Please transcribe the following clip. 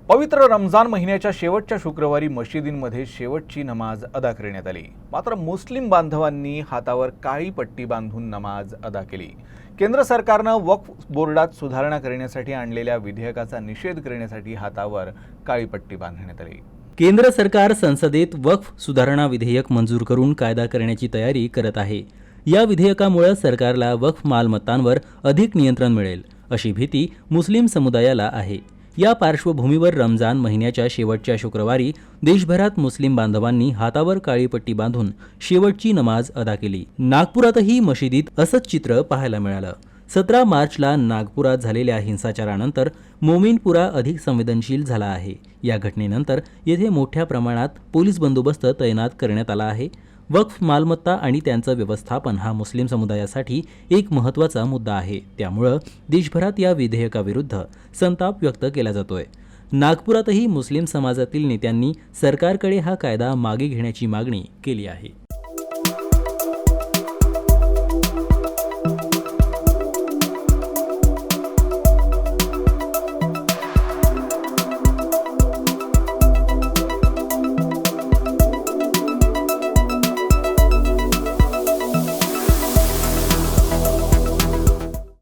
पवित्र रमजान महिन्याच्या शेवटच्या शुक्रवारी मशिदींमध्ये शेवटची नमाज अदा करण्यात आली। मात्र मुस्लिम बांधवांनी हातावर काळी पट्टी बांधून नमाज अदा केली। केंद्र सरकारनं वक्फ बोर्डात सुधारणा करण्यासाठी आणलेल्या विधेयकाचा निषेध करण्यासाठी हातावर काळी पट्टी बांधण्यात आली। केंद्र सरकार संसदेत वक्फ सुधारणा विधेयक मंजूर करून कायदा करण्याची तयारी करत आहे। या विधेयकामुळे सरकारला वक्फ मालमत्तांवर अधिक नियंत्रण मिळेल अशी भीती मुस्लिम समुदायाला आहे। या पार्श्वभूमीवर रमजान महिन्याच्या शेवटच्या शुक्रवारी देशभरात मुस्लिम बांधवांनी हातावर काळी पट्टी बांधून शेवटची नमाज अदा केली। नागपुरातही मशिदीत असंच चित्र पाहायला मिळालं। 17 मार्चला नागपुरात झालेल्या हिंसाचारानंतर मोमीनपुरा अधिक संवेदनशील झाला आहे। या घटनेनंतर येथे मोठ्या प्रमाणात पोलीस बंदोबस्त तैनात करण्यात आला आहे। वक्फ मालमत्ता आणि त्यांचं व्यवस्थापन हा मुस्लिम समुदायासाठी एक महत्त्वाचा मुद्दा आहे। त्यामुळे देशभरात या विधेयकाविरुद्ध संताप व्यक्त केला जातोय। नागपुरातही मुस्लिम समाजातील नेत्यांनी सरकारकडे हा कायदा मागे घेण्याची मागणी केली आहे।